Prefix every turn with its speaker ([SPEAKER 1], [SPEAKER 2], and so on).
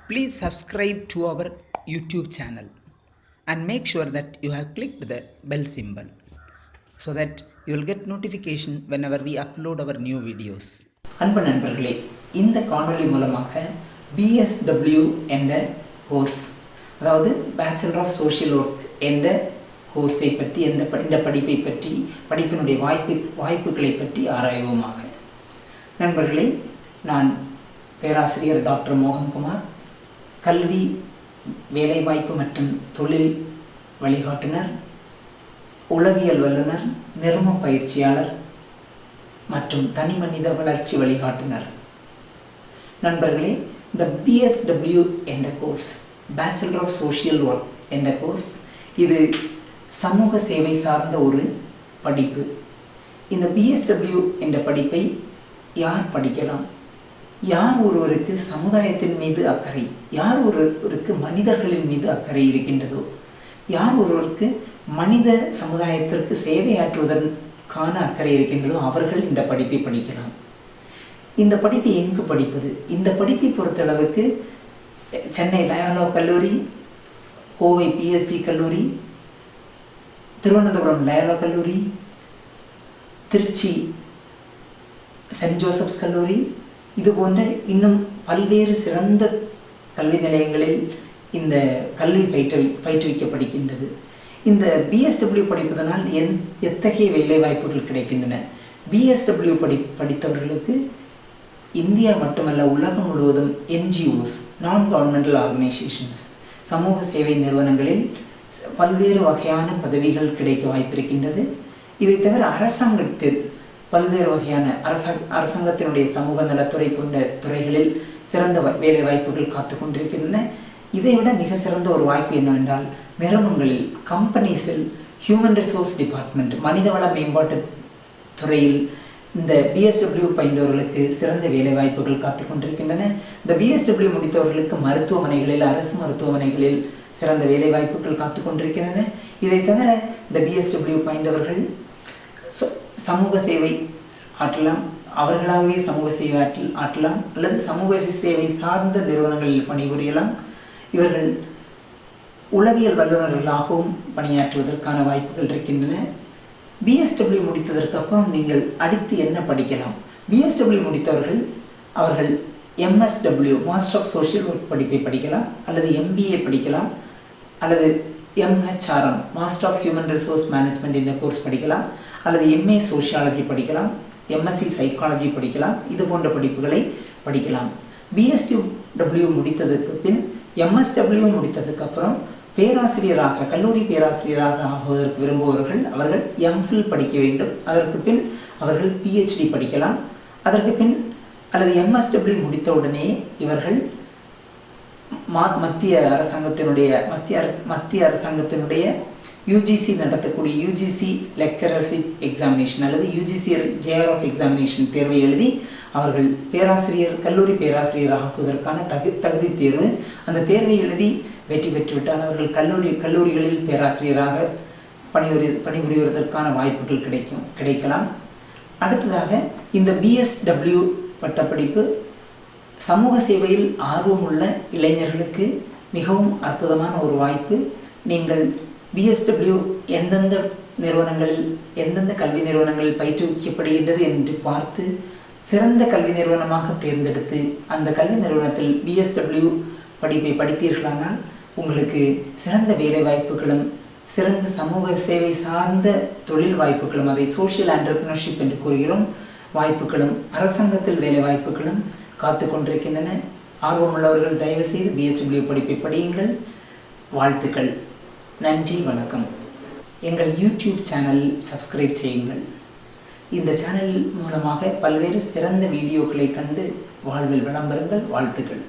[SPEAKER 1] Please subscribe to our YouTube channel and make sure that you have clicked the bell symbol so that you will get notification whenever we upload our new videos. அன்பு நண்பர்களே, இந்த காணொளி மூலமாக BSW என்ற course, அதாவது bachelor of social work என்ற கோர்ஸை பற்றி, இந்த படிப்பை பற்றி, படிப்பினுடைய வாய்ப்புகளை பற்றி ஆராய்வோமாக. நண்பர்களே, நான் பேராசிரியர் டாக்டர் மோகன்குமார், கல்வி, வேலைவாய்ப்பு மற்றும் தொழில் வழிகாட்டுனர், உளவியல் வல்லுநர், நிறுவன பயிற்சியாளர் மற்றும் தனிமனித வளர்ச்சி வழிகாட்டுனர். நண்பர்களே, இந்த BSW என்ற course, bachelor of social work என்ற கோர்ஸ், இது சமூக சேவை சார்ந்த ஒரு படிப்பு. இந்த BSW என்ற படிப்பை யார் படிக்கலாம்? யார் ஒருவருக்கு சமுதாயத்தின் மீது அக்கறை, யார் ஒருவருக்கு மனிதர்களின் மீது அக்கறை இருக்கின்றதோ, யார் ஒருவருக்கு மனித சமுதாயத்திற்கு சேவையாற்றுவதற்கான அக்கறை இருக்கின்றதோ அவர்கள் இந்த படிப்பை படிக்கலாம். இந்த படிப்பை எங்கு படிப்பது? இந்த படிப்பை பொறுத்தளவுக்கு சென்னை லயோலா கல்லூரி, கோவை PSG கல்லூரி, திருவனந்தபுரம் லயோலா கல்லூரி, திருச்சி சென்ட் ஜோசப்ஸ் கல்லூரி, இது போன்ற இன்னும் பல்வேறு சிறந்த கல்வி நிலையங்களில் இந்த கல்வி பயிற்றுவிக்கப்படுகின்றது. இந்த BSW படிப்பதனால் எத்தகைய வேலை வாய்ப்புகள் கிடைக்கின்றன? BSW படித்தவர்களுக்கு இந்தியா மட்டுமல்ல, உலகம் முழுவதும் NGOs, நான் கவர்மெண்டல் ஆர்கனைசேஷன்ஸ், சமூக சேவை நிறுவனங்களில் பல்வேறு வகையான பதவிகள் கிடைக்க வாய்ப்பிருக்கின்றது. இதை தவிர அரசாங்கத்தில் பல்வேறு வகையான அரசாங்கத்தினுடைய சமூக நலத்துறை போன்ற துறைகளில் சிறந்த வேலை வாய்ப்புகள் காத்து கொண்டிருக்கின்றன. இதைவிட மிக சிறந்த ஒரு வாய்ப்பு என்னவென்றால், நிறுவனங்களில், கம்பெனிஸில், ஹியூமன் ரிசோர்ஸ் டிபார்ட்மெண்ட், மனிதவள மேம்பாட்டு துறையில் இந்த BSW பயின்றவர்களுக்கு சிறந்த வேலை வாய்ப்புகள் காத்து கொண்டிருக்கின்றன. இந்த BSW முடித்தவர்களுக்கு மருத்துவமனைகளில், அரசு மருத்துவமனைகளில் சிறந்த வேலை வாய்ப்புகள் காத்து கொண்டிருக்கின்றன. இதை தவிர இந்த BSW பயின்றவர்கள் சமூக சேவை ஆற்றலாம், அவர்களாகவே சமூக சேவை ஆற்றலாம், அல்லது சமூக சேவை சார்ந்த நிறுவனங்களில் பணிபுரியலாம். இவர்கள் உளவியல் வல்லுநர்களாகவும் பணியாற்றுவதற்கான வாய்ப்புகள் இருக்கின்றன. BSW முடித்ததற்கு அப்புறம் நீங்கள் அடுத்து என்ன படிக்கலாம்? BSW முடித்தவர்கள் அவர்கள் MSW, master of social work படிப்பை படிக்கலாம், அல்லது MBA படிக்கலாம், அல்லது MHRM, master of human resource management இந்த கோர்ஸ் படிக்கலாம், அல்லது MA சோஷியாலஜி படிக்கலாம், MSc சைக்காலஜி படிக்கலாம். இது போன்ற படிப்புகளை படிக்கலாம். BSW முடித்ததுக்கு பின் MSW முடித்ததுக்கு அப்புறம் பேராசிரியராக, கல்லூரி பேராசிரியராக ஆகுவதற்கு விரும்புபவர்கள் அவர்கள் MPhil படிக்க வேண்டும். அதற்கு பின் அவர்கள் PhD படிக்கலாம். அதற்கு பின் அல்லது MSW முடித்தவுடனே இவர்கள் மத்திய அரசாங்கத்தினுடைய UGC நடத்தக்கூடிய UGC லெக்சரர்ஷிப் எக்ஸாமினேஷன் அல்லது UGC JRF எக்ஸாமினேஷன் தேர்வை எழுதி அவர்கள் கல்லூரி பேராசிரியர் ஆக்குவதற்கான தகுதி தேர்வு. அந்த தேர்வை எழுதி வெற்றி பெற்றுவிட்டால் அவர்கள் கல்லூரிகளில் பேராசிரியராக பணிபுரிவதற்கான வாய்ப்புகள் கிடைக்கலாம். அடுத்ததாக இந்த BSW பட்டப்படிப்பு சமூக சேவையில் ஆர்வமுள்ள இளைஞர்களுக்கு மிகவும் அற்புதமான ஒரு வாய்ப்பு. நீங்கள் BSW எந்தெந்த கல்வி நிறுவனங்களில் பயிற்றுவிக்கப்படுகின்றது என்று பார்த்து சிறந்த கல்வி நிறுவனமாக தேர்ந்தெடுத்து அந்த கல்வி நிறுவனத்தில் BSW படிப்பை படித்தீர்களானால் உங்களுக்கு சிறந்த வேலை வாய்ப்புகளும், சிறந்த சமூக சேவை சார்ந்த தொழில் வாய்ப்புகளும், அதை சோஷியல் என்டர்பிரினர்ஷிப் என்று கூறுகிறோம், வாய்ப்புகளும், அரசாங்கத்தில் வேலை வாய்ப்புகளும் காத்து கொண்டிருக்கின்றன. ஆர்வமுள்ளவர்கள் தயவு செய்து BSW படிப்பை படியுங்கள். வாழ்த்துக்கள். நன்றி, வணக்கம். எங்கள் YouTube சேனலில் சப்ஸ்கிரைப் செய்யுங்கள். இந்த சேனல் மூலமாக பல்வேறு சிறந்த வீடியோக்களை கண்டு வாழ்வில் வளம் பெறுங்கள். வாழ்த்துக்கள்.